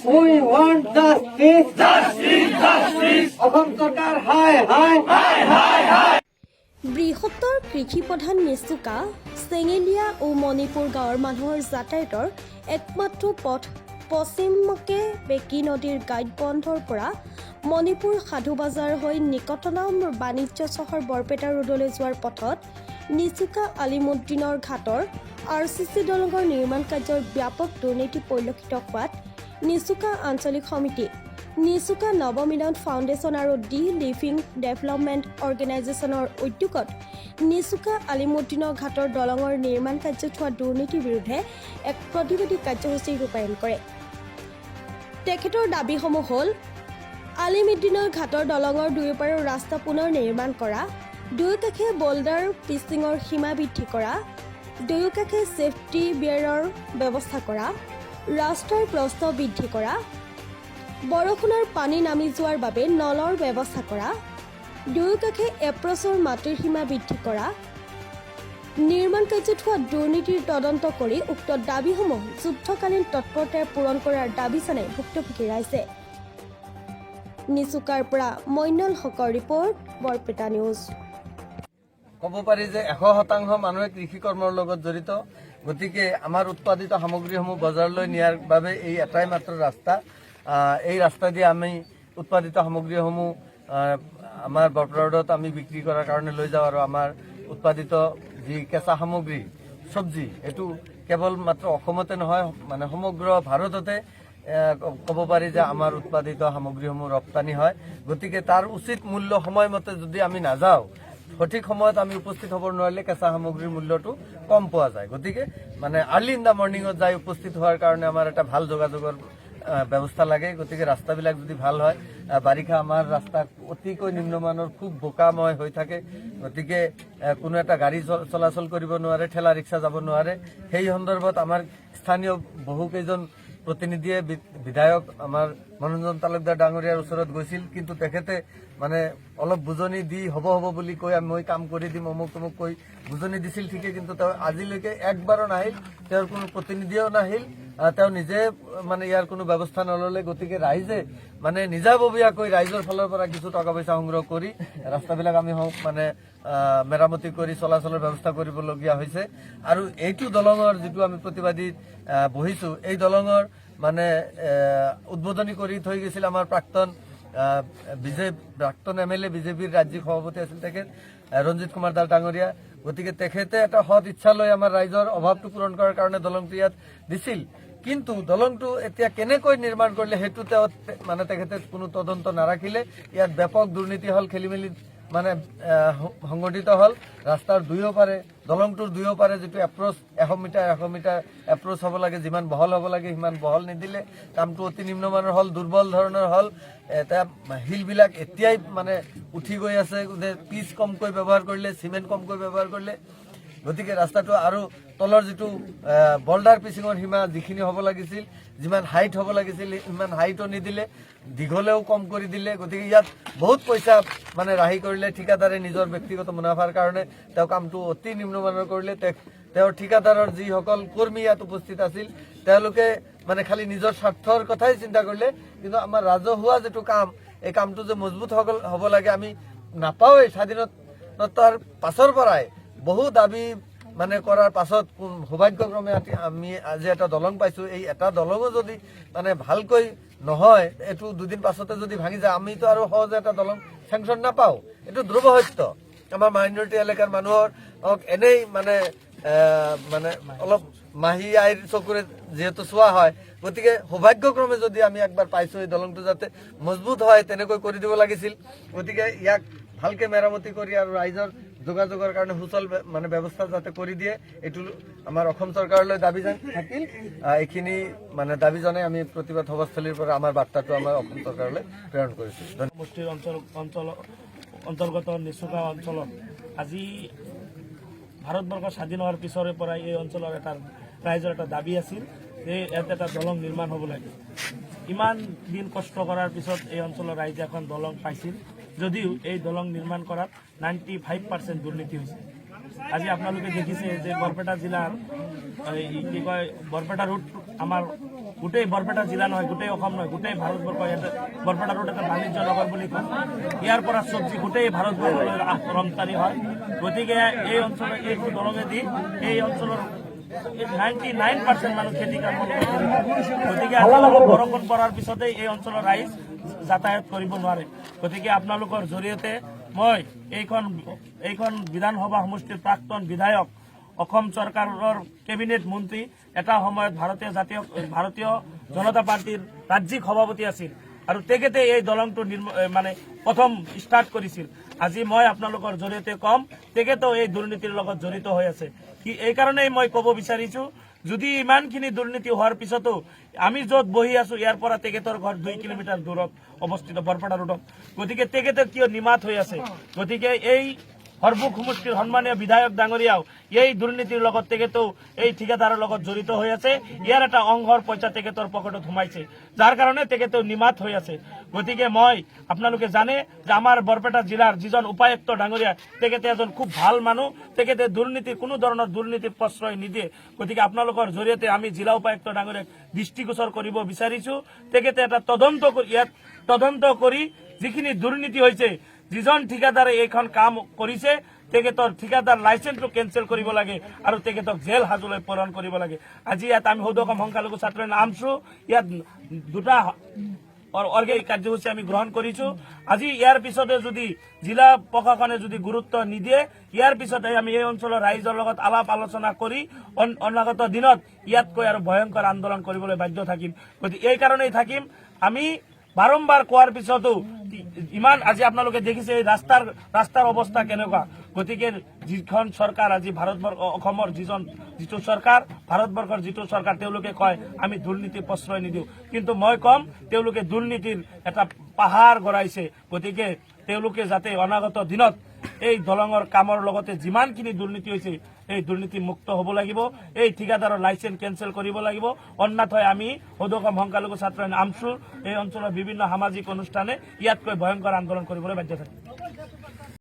We want justice. Assam চৰকাৰ হাই হাই। বৃহত্তৰ কৃষি প্ৰধান নিচুকা চেঙেলীয়া ও মণিপুৰ গাঁৱৰ মানুহৰ যাতায়াতৰ একমাত্ৰ পথ পশ্চিমকে বেকী নদীৰ গাইড বন্ধৰ পৰা মণিপুৰ সাধু বজাৰ হৈ নিকটতম বাণিজ্য চহৰ বৰপেটা ৰোডলৈ যোৱাৰ পথত নিচুকা আলিমুদ্দিনৰ ঘাটৰ RCC দলঙৰ নিৰ্মাণ কাৰ্যৰ ব্যাপক দুৰ্নীতি পৰিলক্ষিত হোৱাত নিচুকা আঞ্চলিক সমিতি, নিচুকা নৱমিলন ফাউণ্ডেশ্যন আৰু ডি লিভিং ডেভেলপমেণ্ট অৰ্গেনাইজেশ্যনৰ উদ্যোগত নিচুকা আলিমুদ্দিনৰ ঘাটৰ দলঙৰ নিৰ্মাণ কাৰ্যত হোৱা দুৰ্নীতিৰ বিৰুদ্ধে এক প্ৰতিবাদী কাৰ্যসূচী ৰূপায়ণ কৰে। তেখেতৰ দাবীসমূহ হ'ল আলিমুদ্দিনৰ ঘাটৰ দলঙৰ দুয়োপাৰৰ ৰাস্তা পুনৰ নিৰ্মাণ কৰা, দুয়োকাষে বল্ডাৰ পিচিঙৰ সীমা বৃদ্ধি কৰা, দুয়োকাষে ছেফটি বিয়াৰৰ ব্যৱস্থা কৰা, ৰাস্তাৰ প্ৰস্থ বৃদ্ধি কৰা, বৰষুণৰ পানী নামি যোৱাৰ বাবে নলৰ ব্যৱস্থা কৰা, দুয়োকাষে এপ্ৰ'চৰ মাটিৰ সীমা বৃদ্ধি কৰা, নিৰ্মাণ কাৰ্যত হোৱা দুৰ্নীতিৰ তদন্ত কৰি উক্ত দাবীসমূহ যুদ্ধকালীন তৎপৰতাৰে পূৰণ কৰাৰ দাবী জনাই ভুক্তভোগী ৰাইজে। নিচুকাৰ পৰা মইনুল হকৰ ৰিপৰ্ট, বৰপেটা নিউজ। ক'ব পাৰি যে 100% মানুহে কৃষি কৰ্মৰ লগত জড়িত। গতিকে আমাৰ উৎপাদিত সামগ্ৰীসমূহ বজাৰলৈ নিয়াৰ বাবে এই এটাই মাত্ৰ ৰাস্তা। এই ৰাস্তা দিয়ে আমি উৎপাদিত সামগ্ৰীসমূহ আমাৰ বৰপেটা ৰোডত আমি বিক্ৰী কৰাৰ কাৰণে লৈ যাওঁ আৰু আমাৰ উৎপাদিত যি কেঁচা সামগ্ৰী চব্জি এইটো কেৱল মাত্ৰ অসমতে নহয়, মানে সমগ্ৰ ভাৰততে ক'ব পাৰি যে আমাৰ উৎপাদিত সামগ্ৰীসমূহ ৰপ্তানি হয়। গতিকে তাৰ উচিত মূল্য সময়মতে যদি আমি নাযাওঁ, সঠিক সময়ত আমি উপস্থিত হ'ব নোৱাৰিলে কেঁচা সামগ্ৰীৰ মূল্যটো কম পোৱা যায়। গতিকে মানে আৰ্লি ইন দ্য মৰ্ণিঙত যাই উপস্থিত হোৱাৰ কাৰণে আমাৰ এটা ভাল যোগাযোগৰ ব্যৱস্থা লাগে। গতিকে ৰাস্তাবিলাক যদি ভাল হয়, বাৰিষা আমাৰ ৰাস্তা অতিকৈ নিম্নমানৰ খুব বোকাময় হৈ থাকে। গতিকে কোনো এটা গাড়ী চলাচল কৰিব নোৱাৰে, ঠেলা ৰিক্সা যাব নোৱাৰে। সেই সন্দৰ্ভত আমাৰ স্থানীয় বহুকেইজন প্ৰতিনিধিয়ে বিধায়ক আমাৰ মনোৰঞ্জন তালুকদাৰ ডাঙৰীয়াৰ ওচৰত গৈছিল, কিন্তু তেখেতে মানে অলপ বুজনি দি হ'ব বুলি কৈ মই কাম কৰি দিম অমুক তমুক কৈ বুজনি দিছিল ঠিকেই, কিন্তু তেওঁ আজিলৈকে একবাৰো নাহিল, তেওঁৰ কোনো প্ৰতিনিধিও নাহিল, তেওঁ নিজে মানে ইয়াৰ কোনো ব্যৱস্থা নল'লে। গতিকে ৰাইজে মানে নিজাববীয়াকৈ ৰাইজৰ ফালৰ পৰা কিছু টকা পইচা সংগ্ৰহ কৰি ৰাস্তাবিলাক আমি মানে মেৰামতি কৰি চলাচলৰ ব্যৱস্থা কৰিবলগীয়া হৈছে। আৰু এইটো দলঙৰ যিটো আমি প্ৰতিবাদী বহিছোঁ, এই দলঙৰ মানে উদ্বোধনী কৰি থৈ গৈছিল আমাৰ প্ৰাক্তন MLA বিজেপিৰ ৰাজ্যিক সভাপতি আছিল তেখেত ৰঞ্জিত কুমাৰ দাস ডাঙৰীয়া। গতিকে তেখেতে এটা সৎ ইচ্ছা লৈ আমাৰ ৰাইজৰ অভাৱটো পূৰণ কৰাৰ কাৰণে দলংটো ইয়াত দিছিল, কিন্তু দলংটো এতিয়া কেনেকৈ নিৰ্মাণ কৰিলে সেইটো তেওঁ মানে তেখেতে কোনো তদন্ত নাৰাখিলে। ইয়াত ব্যাপক দুৰ্নীতি হ'ল, খেলি মেলি মানে সংঘটিত হ'ল। ৰাস্তাৰ দুয়োপাৰে, দলংটোৰ দুয়োপাৰে যিটো এপ্ৰ'চ 100 মিটাৰ এপ্ৰ'চ হ'ব লাগে, যিমান বহল হ'ব লাগে সিমান বহল নিদিলে। কামটো অতি নিম্নমানৰ হ'ল, দুৰ্বল ধৰণৰ হ'ল। এতিয়া শিলবিলাক এতিয়াই মানে উঠি গৈ আছে, পিচ কমকৈ ব্যৱহাৰ কৰিলে, চিমেণ্ট কমকৈ ব্যৱহাৰ কৰিলে। গতিকে ৰাস্তাটো আৰু তলৰ যিটো বল্ডাৰ পিচিঙৰ সীমা যিখিনি হ'ব লাগিছিল, যিমান হাইট হ'ব লাগিছিল সিমান হাইটো নিদিলে, দীঘলেও কম কৰি দিলে। গতিকে ইয়াত বহুত পইচা মানে ৰাহি কৰিলে ঠিকাদাৰে নিজৰ ব্যক্তিগত মুনাফাৰ কাৰণে। তেওঁ কামটো অতি নিম্নমানৰ কৰিলে। তেওঁৰ ঠিকাদাৰৰ যিসকল কৰ্মী ইয়াত উপস্থিত আছিল তেওঁলোকে মানে খালি নিজৰ স্বাৰ্থৰ কথাই চিন্তা কৰিলে, কিন্তু আমাৰ ৰাজহুৱা যিটো কাম, এই কামটো যে মজবুত হ'ব লাগে আমি নাপাওঁৱেই। স্বাধীনতাৰ পাছৰ পৰাই বহু দাবী মানে কৰাৰ পাছত সৌভাগ্যক্ৰমে আমি আজি এটা দলং পাইছোঁ। এই এটা দলঙো যদি মানে ভালকৈ নহয়, এইটো দুদিন পাছতে যদি ভাঙি যায়, আমিতো আৰু সহজে এটা দলং চেংচন নাপাওঁ। এইটো ধ্ৰুৱ সত্য। আমাৰ মাইনৰিটি এলেকাৰ মানুহৰ এনেই মানে অলপ মাহী আইৰ চকুৰে যিহেতু চোৱা হয়, গতিকে সৌভাগ্যক্ৰমে যদি আমি একবাৰ পাইছোঁ এই দলংটো যাতে মজবুত হয় তেনেকৈ কৰি দিব লাগিছিল। গতিকে ইয়াক ভালকৈ মেৰামতি কৰি আৰু ৰাইজৰ যোগাযোগৰ কাৰণে সুচল মানে ব্যৱস্থা যাতে কৰি দিয়ে, এইটো আমাৰ অসম চৰকাৰলৈ দাবী থাকিল। এইখিনি মানে দাবী জনাই আমি প্ৰতিবাদ সভাস্থলীৰ পৰা আমাৰ বাৰ্তাটো আমাৰ অসম চৰকাৰলৈ প্ৰেৰণ কৰিছোঁ। সমষ্টিৰ অন্তৰ্গত নিচুকা অঞ্চলত আজি ভাৰতবৰ্ষ স্বাধীন হোৱাৰ পিছৰে পৰাই এই অঞ্চলৰ এটা ৰাইজৰ এটা দাবী আছিল যে ইয়াত এটা দলং নিৰ্মাণ হ'ব লাগে। ইমান দিন কষ্ট কৰাৰ পিছত এই অঞ্চলৰ ৰাইজে এখন দলং পাইছিল, যদিও এই দলং নিৰ্মাণ কৰাত 95% দুৰ্নীতি হৈছে। আজি আপোনালোকে দেখিছে যে বৰপেটা জিলাৰ কি কয় বৰপেটা ৰোড আমাৰ গোটেই বৰপেটা জিলা নহয়, গোটেই অসম নহয়, গোটেই ভাৰতবৰ্ষ ইয়াতে বৰপেটা ৰোড এটা বাণিজ্য নগৰ বুলি কওঁ। ইয়াৰ পৰা চব্জি গোটেই ভাৰতবৰ্ষলৈ ৰপ্তানি হয়। গতিকে এই অঞ্চলৰ এইটো দলঙেদি এই অঞ্চলৰ 99% মানুহ খেতি কাম কৰি। গতিকে আপোনালোকৰ বৰষুণ পৰাৰ পিছতে এই অঞ্চলৰ ৰাইজ যাতায়াত কৰিব নোৱাৰে। গতিকে আপোনালোকৰ জৰিয়তে মই এইখন বিধানসভা সমষ্টিৰ প্ৰাক্তন বিধায়ক, অসম চৰকাৰৰ কেবিনেট মন্ত্ৰী, এটা সময়ত ভাৰতীয় জনতা পাৰ্টিৰ ৰাজ্যিক সভাপতি আছিল আৰু তেখেতে এই দলংটো মানে প্ৰথম ষ্টাৰ্ট কৰিছিল। আজি মই আপোনালোকৰ জৰিয়তে কম, তেখেতেও এই দুৰ্নীতিৰ লগত জড়িত হৈ আছে। এই কাৰণেই মই ক'ব বিচাৰিছো, যদি ইমানখিনি দুৰ্নীতি হোৱাৰ পিছতো আমি য'ত বহি আছো ইয়াৰ পৰা তেখেতৰ ঘৰ 2 কিলোমিটাৰ দূৰত অৱস্থিত বৰপেটা ৰোডত। গতিকে তেখেতে কিয় নিমাত হৈ আছে? গতিকে এই হৰবুক সমষ্টিৰ সন্মানীয় বিধায়ক ডাঙৰীয়াও এই দুৰ্নীতিৰ লগত তেখেতেও এই ঠিকাদাৰৰ লগত জড়িত হৈ আছে। ইয়াৰ এটা অংশৰ পইচা তেখেতৰ পকেটত সোমাইছে, যাৰ কাৰণে তেখেতেও নিমাত হৈ আছে। গতিকে মই আপোনালোকে জানে যে আমাৰ বৰপেটা জিলাৰ যিজন উপায়ুক্ত ডাঙৰীয়া, তেখেতে এজন খুব ভাল মানুহ, তেখেতে কোনো ধৰণৰ দুৰ্নীতিৰ প্ৰশ্ৰয় নিদিয়ে। গতিকে আপোনালোকৰ জৰিয়তে আমি জিলা উপায়ুক্ত ডাঙৰীয়াক দৃষ্টিগোচৰ কৰিব বিচাৰিছো। তেখেতে এটা তদন্ত কৰি যিখিনি দুৰ্নীতি হৈছে, যিজন ঠিকাদাৰে এইখন কাম কৰিছে, তেখেতৰ ঠিকাদাৰ লাইচেন্সটো কেঞ্চেল কৰিব লাগে আৰু তেখেতক জেল হাজতলৈ প্ৰেৰণ কৰিব লাগে। আজি ইয়াত আমি সৌদকম সংখ্যালঘু ছাত্ৰ নামছো, ইয়াত 2টা অৰ্গেনিক কাৰ্যসূচী আমি গ্ৰহণ কৰিছো। আজি ইয়াৰ পিছতে যদি জিলা প্ৰশাসনে যদি গুৰুত্ব নিদিয়ে, ইয়াৰ পিছতে আমি এই অঞ্চলৰ ৰাইজৰ লগত আলাপ আলোচনা কৰি অনাগত দিনত ইয়াতকৈ আৰু ভয়ংকৰ আন্দোলন কৰিবলৈ বাধ্য থাকিম। গতিকে এই কাৰণেই থাকিম। আমি বাৰম্বাৰ কোৱাৰ পিছতো ইমান আজি আপোনালোকে দেখিছে এই ৰাস্তাৰ অৱস্থা কেনেকুৱা। গতিকে যিখন চৰকাৰ আজি অসমৰ যিটো চৰকাৰ, ভাৰতবৰ্ষৰ যিটো চৰকাৰ, তেওঁলোকে কয় আমি দুৰ্নীতিৰ প্ৰশ্ৰয় নিদিওঁ, কিন্তু মই কম তেওঁলোকে দুৰ্নীতিৰ এটা পাহাৰ গঢ়াইছে। গতিকে তেওঁলোকে যাতে অনাগত দিনত এই দলঙৰ কামৰ লগতে যিমানখিনি দুৰ্নীতি হৈছে এই দুৰ্নীতি মুক্ত হ'ব লাগিব, এই ঠিকাদাৰৰ লাইচেন্স কেঞ্চেল কৰিব লাগিব। অন্যথায় আমি সৌদকম সংখ্যালঘু ছাত্ৰ আমচুৰ এই অঞ্চলৰ বিভিন্ন সামাজিক অনুষ্ঠানে ইয়াতকৈ ভয়ংকৰ আন্দোলন কৰিবলৈ বাধ্য থাকিম।